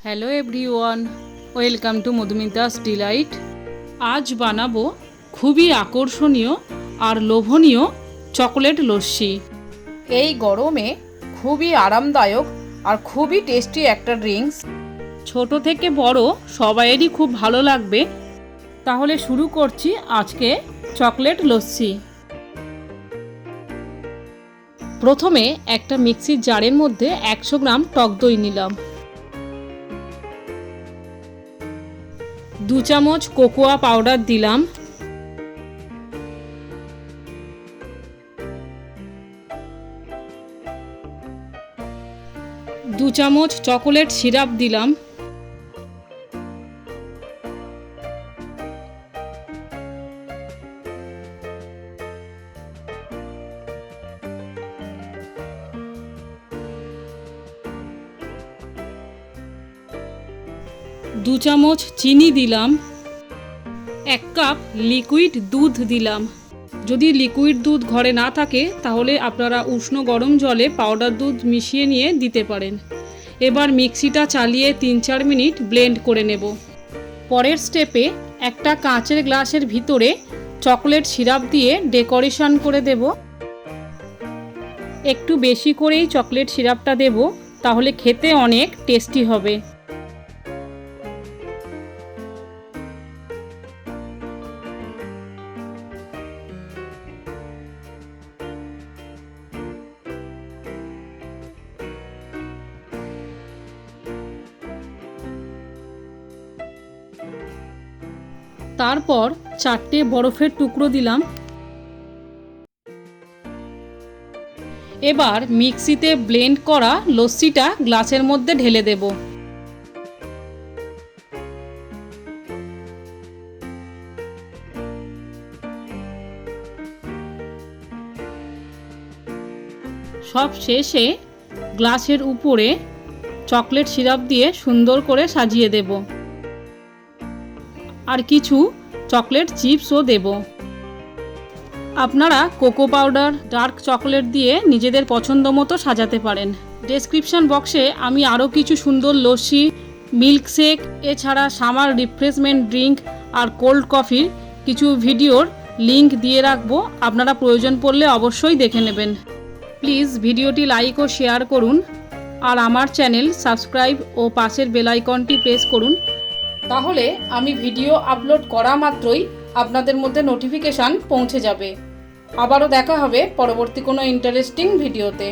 Hello everyone, welcome to Madhumita's delight. আজ বানাবো খুবই আকর্ষণীয় আর লোভনীয় চকোলেট লস্যি। এই গরমে খুবই আরামদায়ক আর খুবই টেস্টি একটা ড্রিঙ্কস। ছোট থেকে বড় সবাইয়েরই খুব ভালো লাগবে। তাহলে শুরু করছি আজকে চকোলেট লস্যি। প্রথমে একটা মিক্সির জারের মধ্যে 100 গ্রাম টক দই নিলাম, 2 চামচ কোকোয়া পাউডার দিলাম, 2 চামচ চকোলেট সিরাপ দিলাম, 2 চামচ চিনি দিলাম, 1 কাপ লিকুইড দুধ দিলাম। যদি লিকুইড দুধ ঘরে না থাকে তাহলে আপনারা উষ্ণ গরম জলে পাউডার দুধ মিশিয়ে নিয়ে দিতে পারেন। এবার মিক্সিটা চালিয়ে 3-4 মিনিট ব্লেন্ড করে নেব। পরের স্টেপে একটা কাঁচের গ্লাসের ভিতরে চকোলেট সিরাপ দিয়ে ডেকোরেশন করে দেব। একটু বেশি করেই চকোলেট সিরাপটা দেব, তাহলে খেতে অনেক টেস্টি হবে। তারপর 4টে বরফের টুকরো দিলাম। এবার মিক্সিতে ব্লেন্ড করা লস্যিটা গ্লাসের মধ্যে ঢেলে দেব। সব শেষে গ্লাসের উপরে চকলেট সিরাপ দিয়ে সুন্দর করে সাজিয়ে দেব, আর কিছু চকলেট চিপসও দেব। আপনারা কোকো পাউডার, ডার্ক চকোলেট দিয়ে নিজেদের পছন্দ মতো সাজাতে পারেন। ডেসক্রিপশন বক্সে আমি আরও কিছু সুন্দর লস্যি, মিল্কশেক, এছাড়া সামার রিফ্রেশমেন্ট ড্রিঙ্ক আর কোল্ড কফির কিছু ভিডিওর লিংক দিয়ে রাখবো। আপনারা প্রয়োজন পড়লে অবশ্যই দেখে নেবেন। প্লিজ ভিডিওটি লাইক ও শেয়ার করুন, আর আমার চ্যানেল সাবস্ক্রাইব ও পাশের বেল আইকনটি প্রেস করুন। তাহলে আমি ভিডিও আপলোড করা মাত্রই আপনাদের মধ্যে নোটিফিকেশান পৌঁছে যাবে। আবারও দেখা হবে পরবর্তী কোনো ইন্টারেস্টিং ভিডিওতে।